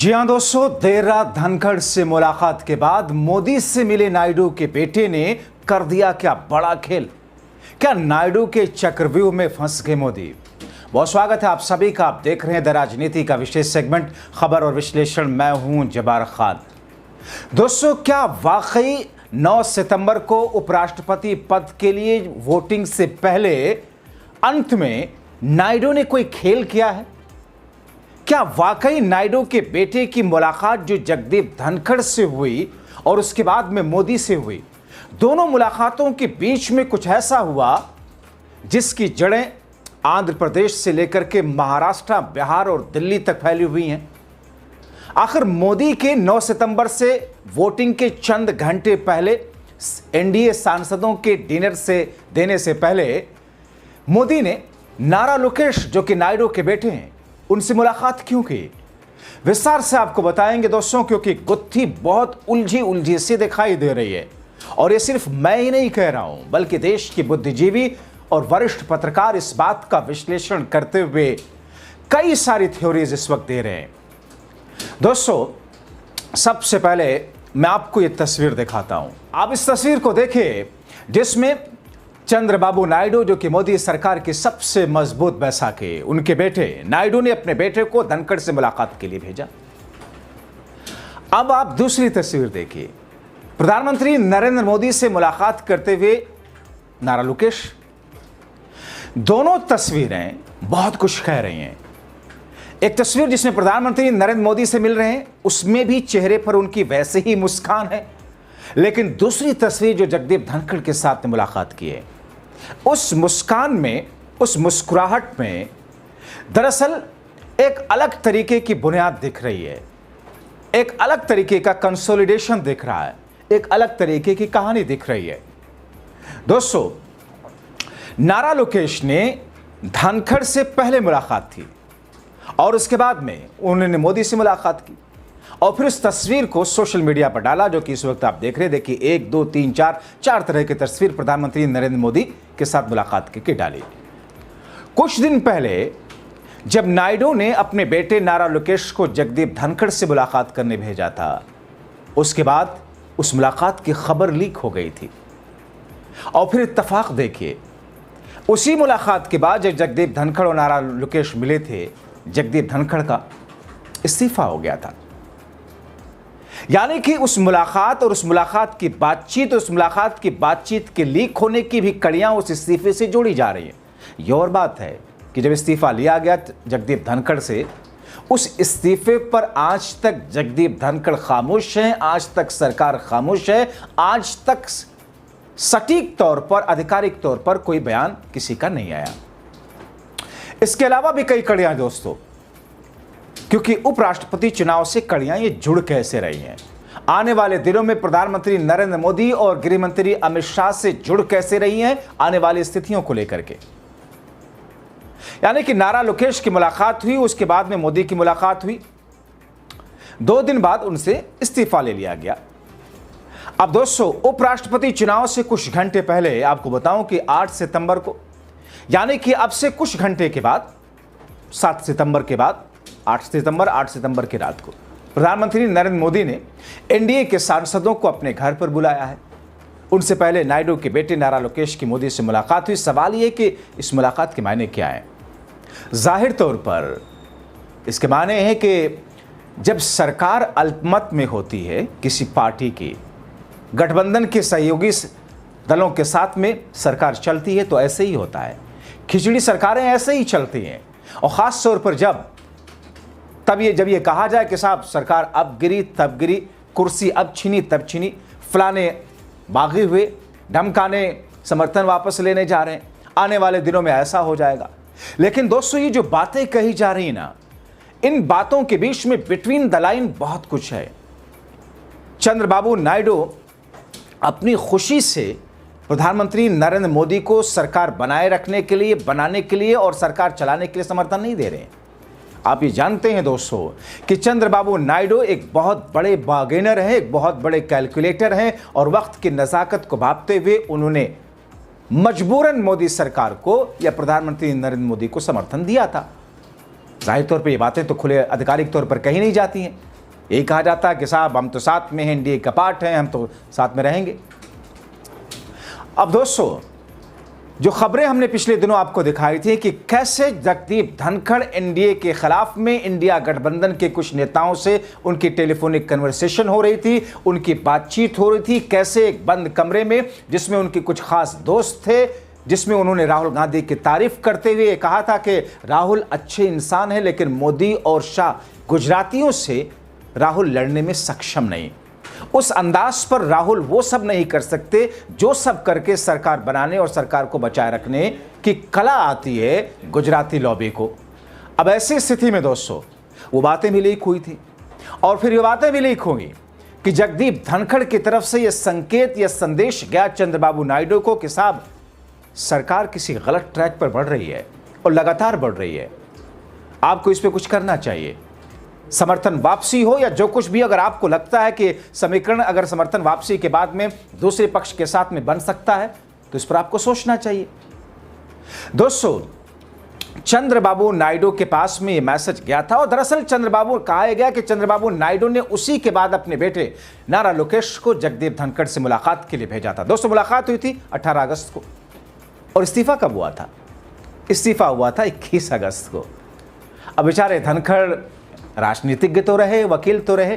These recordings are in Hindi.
जी हाँ दोस्तों, देर रात धनखड़ से मुलाकात के बाद मोदी से मिले नायडू के बेटे ने कर दिया क्या बड़ा खेल। क्या नायडू के चक्रव्यूह में फंस गए मोदी? बहुत स्वागत है आप सभी का। आप देख रहे हैं द राजनीति का विशेष सेगमेंट खबर और विश्लेषण। मैं हूं जबार खान। दोस्तों, क्या वाकई 9 सितंबर को उपराष्ट्रपति पद के लिए वोटिंग से पहले अंत में नायडू ने कोई खेल किया है? क्या वाकई नायडू के बेटे की मुलाकात जो जगदीप धनखड़ से हुई और उसके बाद में मोदी से हुई, दोनों मुलाकातों के बीच में कुछ ऐसा हुआ जिसकी जड़ें आंध्र प्रदेश से लेकर के महाराष्ट्र, बिहार और दिल्ली तक फैली हुई हैं? आखिर मोदी के 9 सितंबर से वोटिंग के चंद घंटे पहले एनडीए सांसदों के डिनर से देने से पहले मोदी ने नारा लोकेश, जो कि नायडू के बेटे हैं, उनसे मुलाकात क्यों की? विस्तार से आपको बताएंगे दोस्तों, क्योंकि गुत्थी बहुत उलझी सी दिखाई दे रही है। और ये सिर्फ मैं ही नहीं कह रहा हूं, बल्कि देश के बुद्धिजीवी और वरिष्ठ पत्रकार इस बात का विश्लेषण करते हुए कई सारी थ्योरीज इस वक्त दे रहे हैं। दोस्तों, सबसे पहले मैं आपको ये तस्वीर दिखाता हूं। आप इस तस्वीर को देखिए, जिसमें चंद्रबाबू नायडू, जो कि मोदी सरकार की सबसे मजबूत बैसाख है, उनके बेटे नायडू ने अपने बेटे को धनखड़ से मुलाकात के लिए भेजा। अब आप दूसरी तस्वीर देखिए, प्रधानमंत्री नरेंद्र मोदी से मुलाकात करते हुए नारा लोकेश। दोनों तस्वीरें बहुत कुछ कह रही हैं। एक तस्वीर जिसमें प्रधानमंत्री नरेंद्र मोदी से मिल रहे हैं, उसमें भी चेहरे पर उनकी वैसे ही मुस्कान है। लेकिन दूसरी तस्वीर जो जगदीप धनखड़ के साथ मुलाकात की है, उस मुस्कान में, उस मुस्कुराहट में दरअसल एक अलग तरीके की बुनियाद दिख रही है, एक अलग तरीके का कंसोलिडेशन दिख रहा है, एक अलग तरीके की कहानी दिख रही है। दोस्तों, नारा लोकेश ने धनखड़ से पहले मुलाकात थी और उसके बाद में उन्होंने मोदी से मुलाकात की और फिर इस तस्वीर को सोशल मीडिया पर डाला, जो कि इस वक्त आप देख रहे हैं। देखिए, 1, 2, 3, 4 तरह की तस्वीर प्रधानमंत्री नरेंद्र मोदी के साथ मुलाकात की डाली। कुछ दिन पहले जब नायडू ने अपने बेटे नारा लोकेश को जगदीप धनखड़ से मुलाकात करने भेजा था, उसके बाद उस मुलाकात की खबर लीक हो गई थी। और फिर इत्तेफाक देखिए, उसी मुलाकात के बाद जब जगदीप धनखड़ और नारा लोकेश मिले थे, जगदीप धनखड़ का इस्तीफा हो गया था। यानी कि उस मुलाकात और उस मुलाकात की बातचीत के लीक होने की भी कड़ियां उस इस्तीफे से जोड़ी जा रही हैं। यह और बात है कि जब इस्तीफा लिया गया जगदीप धनखड़ से, उस इस्तीफे पर आज तक जगदीप धनखड़ खामोश हैं, आज तक सरकार खामोश है, आज तक सटीक तौर पर, आधिकारिक तौर पर कोई बयान किसी का नहीं आया। इसके अलावा भी कई कड़ियां दोस्तों, क्योंकि उपराष्ट्रपति चुनाव से कड़ियां ये जुड़ कैसे रही हैं, आने वाले दिनों में प्रधानमंत्री नरेंद्र मोदी और गृह मंत्री अमित शाह से जुड़ कैसे रही हैं आने वाली स्थितियों को लेकर के। यानी कि नारा लोकेश की मुलाकात हुई, उसके बाद में मोदी की मुलाकात हुई, 2 दिन बाद उनसे इस्तीफा ले लिया गया। अब दोस्तों, उपराष्ट्रपति चुनाव से कुछ घंटे पहले आपको बताऊं कि 8 सितंबर को, यानी कि अब से कुछ घंटे के बाद, 7 सितंबर के बाद 8 सितंबर की रात को प्रधानमंत्री नरेंद्र मोदी ने एनडीए के सांसदों को अपने घर पर बुलाया है। उनसे पहले नायडू के बेटे नारा लोकेश की मोदी से मुलाकात हुई। सवाल यह कि इस मुलाकात के मायने क्या है? जाहिर तौर पर इसके मायने हैं कि जब सरकार अल्पमत में होती है किसी पार्टी की, गठबंधन के सहयोगी दलों के साथ में सरकार चलती है, तो ऐसे ही होता है। खिचड़ी सरकारें ऐसे ही चलती हैं। और ख़ास तौर पर जब ये कहा जाए कि साहब सरकार अब गिरी तब गिरी, कुर्सी अब छीनी तब छीनी, फलाने बागी हुए, ढमकाने समर्थन वापस लेने जा रहे हैं, आने वाले दिनों में ऐसा हो जाएगा। लेकिन दोस्तों, ये जो बातें कही जा रही ना, इन बातों के बीच में बिटवीन द लाइन बहुत कुछ है। चंद्रबाबू नायडू अपनी खुशी से प्रधानमंत्री नरेंद्र मोदी को सरकार बनाने के लिए और सरकार चलाने के लिए समर्थन नहीं दे रहे हैं। आप ये जानते हैं दोस्तों कि चंद्रबाबू नायडू एक बहुत बड़े बार्गेनर हैं, एक बहुत बड़े कैलकुलेटर हैं, और वक्त की नज़ाकत को भांपते हुए उन्होंने मजबूरन मोदी सरकार को या प्रधानमंत्री नरेंद्र मोदी को समर्थन दिया था। जाहिर तौर पर ये बातें तो खुले आधिकारिक तौर पर कही नहीं जाती हैं, यही कहा जाता है कि साहब हम तो साथ में हैं, एनडीए का पार्ट हैं, हम तो साथ में रहेंगे। अब दोस्तों, जो खबरें हमने पिछले दिनों आपको दिखाई थी कि कैसे जगदीप धनखड़ एनडीए के खिलाफ में इंडिया गठबंधन के कुछ नेताओं से उनकी टेलीफोनिक कन्वर्सेशन हो रही थी, उनकी बातचीत हो रही थी, कैसे एक बंद कमरे में जिसमें उनके कुछ खास दोस्त थे, जिसमें उन्होंने राहुल गांधी की तारीफ करते हुए कहा था कि राहुल अच्छे इंसान है, लेकिन मोदी और शाह गुजरातियों से राहुल लड़ने में सक्षम नहीं। उस अंदाज पर राहुल वो सब नहीं कर सकते जो सब करके सरकार बनाने और सरकार को बचाए रखने की कला आती है गुजराती लॉबी को। अब ऐसी स्थिति में दोस्तों वो बातें भी लीक हुई थी और फिर ये बातें भी लीक होंगी कि जगदीप धनखड़ की तरफ से ये संकेत या संदेश गया चंद्रबाबू नायडू को कि साहब सरकार किसी गलत ट्रैक पर बढ़ रही है और लगातार बढ़ रही है, आपको इस पर कुछ करना चाहिए। समर्थन वापसी हो या जो कुछ भी, अगर आपको लगता है कि समीकरण अगर समर्थन वापसी के बाद में दूसरे पक्ष के साथ में बन सकता है तो इस पर आपको सोचना चाहिए। दोस्तों, चंद्रबाबू नायडू के पास में यह मैसेज गया था और दरअसल चंद्रबाबू कहा गया कि चंद्रबाबू नायडू ने उसी के बाद अपने बेटे नारा लोकेश को जगदीप धनखड़ से मुलाकात के लिए भेजा था। दोस्तों, मुलाकात हुई थी 18 अगस्त को और इस्तीफा कब हुआ था? इस्तीफा हुआ था 21 अगस्त को। अब बेचारे धनखड़ राजनीतिज्ञ तो रहे, वकील तो रहे,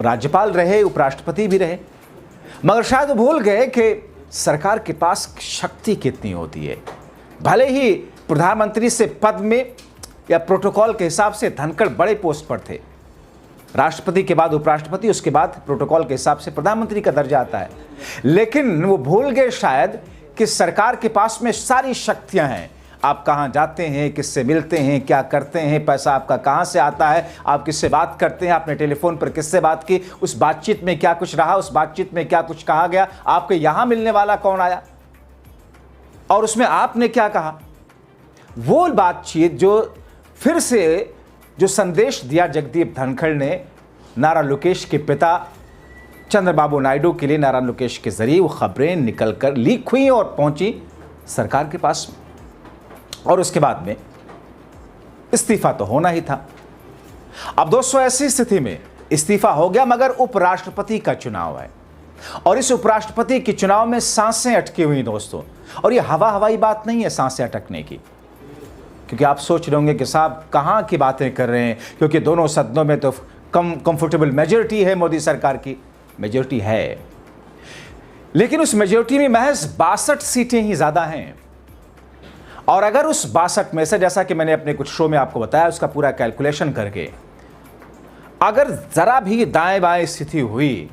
राज्यपाल रहे, उपराष्ट्रपति भी रहे, मगर शायद वो भूल गए कि सरकार के पास शक्ति कितनी होती है। भले ही प्रधानमंत्री से पद में या प्रोटोकॉल के हिसाब से धनखड़ बड़े पोस्ट पर थे, राष्ट्रपति के बाद उपराष्ट्रपति, उसके बाद प्रोटोकॉल के हिसाब से प्रधानमंत्री का दर्जा आता है, लेकिन वो भूल गए शायद कि सरकार के पास में सारी शक्तियां हैं। आप कहाँ जाते हैं, किससे मिलते हैं, क्या करते हैं, पैसा आपका कहाँ से आता है, आप किससे बात करते हैं, आपने टेलीफोन पर किससे बात की, उस बातचीत में क्या कुछ रहा, उस बातचीत में क्या कुछ कहा गया, आपके यहाँ मिलने वाला कौन आया और उसमें आपने क्या कहा। वो बातचीत जो फिर से जो संदेश दिया जगदीप धनखड़ ने नारा लोकेश के पिता चंद्रबाबू नायडू के लिए, नारा लोकेश के जरिए वो खबरें निकलकर लीक हुई और पहुंची सरकार के पास और उसके बाद में इस्तीफा तो होना ही था। अब दोस्तों, ऐसी स्थिति में इस्तीफा हो गया, मगर उपराष्ट्रपति का चुनाव है और इस उपराष्ट्रपति के चुनाव में सांसें अटकी हुई दोस्तों। और ये हवाई बात नहीं है सांसें अटकने की, क्योंकि आप सोच रहे होंगे कि साहब कहाँ की बातें कर रहे हैं, क्योंकि दोनों सदनों में तो कंफर्टेबल मेजॉरिटी है, मोदी सरकार की मेजॉरिटी है, लेकिन उस मेजॉरिटी में महज 62 सीटें ही ज्यादा हैं। और अगर उस 62 में से, जैसा कि मैंने अपने कुछ शो में आपको बताया, उसका पूरा कैलकुलेशन करके अगर जरा भी दाएं बाएं स्थिति हुई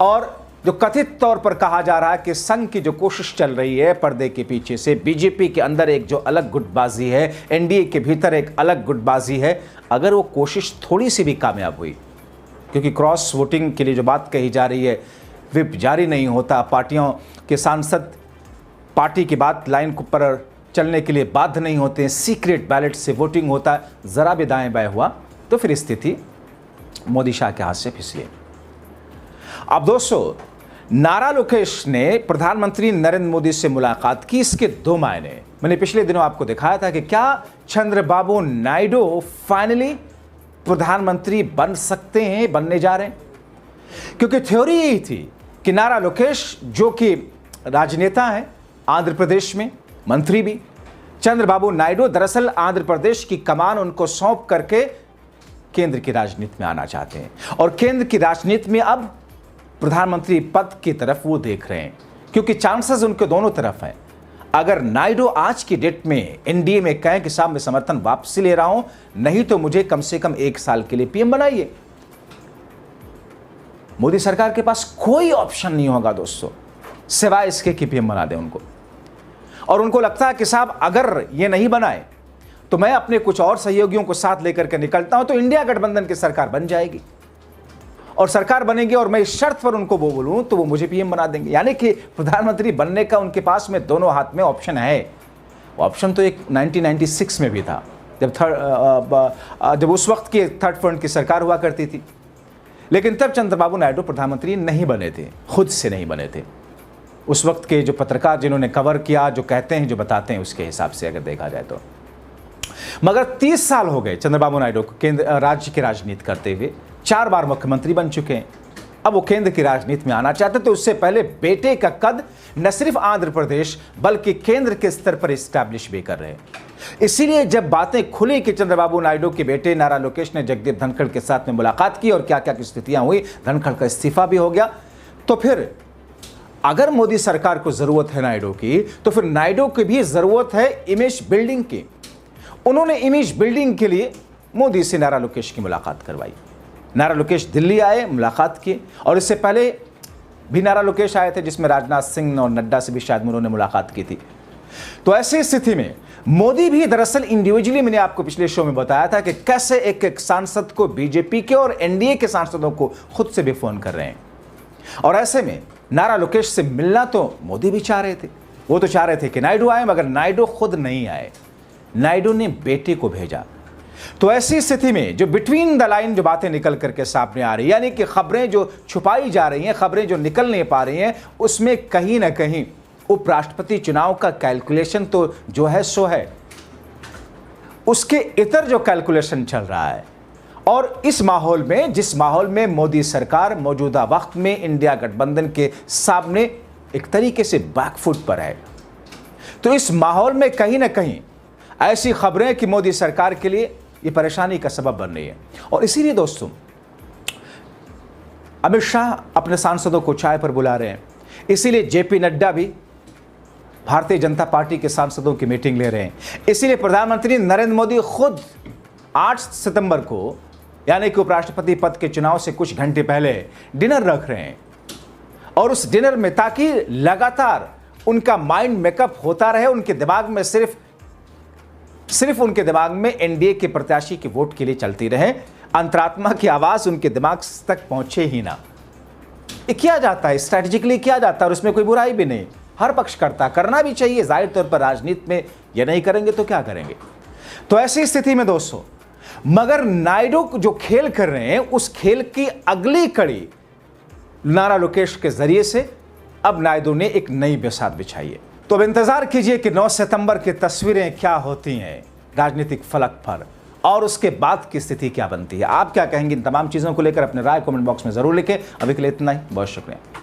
और जो कथित तौर पर कहा जा रहा है कि संघ की जो कोशिश चल रही है पर्दे के पीछे से, बीजेपी के अंदर एक जो अलग गुटबाजी है, एनडीए के भीतर एक अलग गुटबाजी है, अगर वो कोशिश थोड़ी सी भी कामयाब हुई, क्योंकि क्रॉस वोटिंग के लिए जो बात कही जा रही है, व्हिप जारी नहीं होता, पार्टियों के सांसद पार्टी की बात लाइन पर चलने के लिए बाध्य नहीं होते हैं, सीक्रेट बैलेट से वोटिंग होता है, जरा भी दाएं बाएं हुआ तो फिर स्थिति मोदी शाह के हाथ से फिसली। अब दोस्तों, नारा लोकेश ने प्रधानमंत्री नरेंद्र मोदी से मुलाकात की, इसके दो मायने मैंने पिछले दिनों आपको दिखाया था कि क्या चंद्रबाबू नायडू फाइनली प्रधानमंत्री बन सकते हैं, बनने जा रहे हैं, क्योंकि थ्योरी यही थी कि नारा लोकेश जो कि राजनेता हैं, आंध्र प्रदेश में मंत्री भी, चंद्रबाबू नायडू दरअसल आंध्र प्रदेश की कमान उनको सौंप करके केंद्र की राजनीति में आना चाहते हैं और केंद्र की राजनीति में अब प्रधानमंत्री पद की तरफ वो देख रहे हैं, क्योंकि चांसेस उनके दोनों तरफ हैं। अगर नायडू आज की डेट में एनडीए में कहें कि साहब मैं समर्थन वापसी ले रहा हूं, नहीं तो मुझे कम से कम 1 साल के लिए पीएम बनाइए, मोदी सरकार के पास कोई ऑप्शन नहीं होगा दोस्तों सिवाय इसके कि पीएम बना दे उनको। और उनको लगता है कि साहब अगर ये नहीं बनाए तो मैं अपने कुछ और सहयोगियों को साथ लेकर के निकलता हूं तो इंडिया गठबंधन की सरकार बन जाएगी और सरकार बनेगी और मैं इस शर्त पर उनको वो बोलूं तो वो मुझे पीएम बना देंगे। यानी कि प्रधानमंत्री बनने का उनके पास में दोनों हाथ में ऑप्शन है। ऑप्शन तो एक 1996 में भी था जब उस वक्त की थर्ड फ्रंट की सरकार हुआ करती थी, लेकिन तब चंद्रबाबू नायडू प्रधानमंत्री नहीं बने थे, खुद से नहीं बने थे। उस वक्त के जो पत्रकार जिन्होंने कवर किया, जो कहते हैं, जो बताते हैं, उसके हिसाब से अगर देखा जाए तो। मगर 30 साल हो गए चंद्रबाबू नायडू को केंद्र राज्य की राजनीति करते हुए, 4 बार मुख्यमंत्री बन चुके हैं। अब वो केंद्र की राजनीति में आना चाहते, तो उससे पहले बेटे का कद न सिर्फ आंध्र प्रदेश बल्कि केंद्र के स्तर पर इस्टेब्लिश भी कर रहे हैं। इसीलिए जब बातें खुली कि चंद्रबाबू नायडू के बेटे नारा लोकेश ने जगदीप धनखड़ के साथ में मुलाकात की और क्या क्या की स्थितियां हुई, धनखड़ का इस्तीफा भी हो गया, तो फिर अगर मोदी सरकार को जरूरत है नायडू की, तो फिर नायडू की भी जरूरत है इमेज बिल्डिंग की। उन्होंने इमेज बिल्डिंग के लिए मोदी से नारा लोकेश की मुलाकात करवाई। नारा लोकेश दिल्ली आए, मुलाकात की, और इससे पहले भी नारा लोकेश आए थे, जिसमें राजनाथ सिंह और नड्डा से भी शायद उन्होंने मुलाकात की थी। तो ऐसी स्थिति में मोदी भी दरअसल इंडिविजुअली, मैंने आपको पिछले शो में बताया था कि कैसे एक सांसद को बीजेपी के और एनडीए के सांसदों को खुद से भी फोन कर रहे हैं। और ऐसे में नारा लोकेश से मिलना तो मोदी भी चाह रहे थे। वो तो चाह रहे थे कि नायडू आए, मगर नायडू खुद नहीं आए, नायडू ने बेटे को भेजा। तो ऐसी स्थिति में जो बिटवीन द लाइन जो बातें निकल करके सामने आ रही है, यानी कि खबरें जो छुपाई जा रही हैं, खबरें जो निकल नहीं पा रही हैं, उसमें कहीं ना कहीं उपराष्ट्रपति चुनाव का कैलकुलेशन तो जो है सो है, उसके इतर जो कैलकुलेशन चल रहा है। और इस माहौल में, जिस माहौल में मोदी सरकार मौजूदा वक्त में इंडिया गठबंधन के सामने एक तरीके से बैकफुट पर है, तो इस माहौल में कहीं ना कहीं ऐसी खबरें कि मोदी सरकार के लिए ये परेशानी का सबब बन रही है। और इसीलिए दोस्तों, अमित शाह अपने सांसदों को चाय पर बुला रहे हैं, इसीलिए जेपी नड्डा भी भारतीय जनता पार्टी के सांसदों की मीटिंग ले रहे हैं, इसीलिए प्रधानमंत्री नरेंद्र मोदी खुद 8 सितंबर को, यानी कि उपराष्ट्रपति पद के चुनाव से कुछ घंटे पहले डिनर रख रहे हैं। और उस डिनर में, ताकि लगातार उनका माइंड मेकअप होता रहे, उनके दिमाग में सिर्फ उनके दिमाग में एनडीए के प्रत्याशी के वोट के लिए चलती रहे, अंतरात्मा की आवाज उनके दिमाग तक पहुंचे ही ना। ये किया जाता है, स्ट्रैटेजिकली किया जाता है, और उसमें कोई बुराई भी नहीं, हर पक्ष करना भी चाहिए। जाहिर तौर पर राजनीति में ये नहीं करेंगे तो क्या करेंगे। तो ऐसी स्थिति में दोस्तों, मगर नायडू जो खेल कर रहे हैं, उस खेल की अगली कड़ी नारा लोकेश के जरिए से अब नायडू ने एक नई बिसात बिछाई है। तो अब इंतजार कीजिए कि 9 सितंबर की तस्वीरें क्या होती हैं राजनीतिक फलक पर, और उसके बाद की स्थिति क्या बनती है। आप क्या कहेंगे इन तमाम चीजों को लेकर? अपने राय कमेंट बॉक्स में जरूर लिखें। अभी के लिए इतना ही, बहुत शुक्रिया।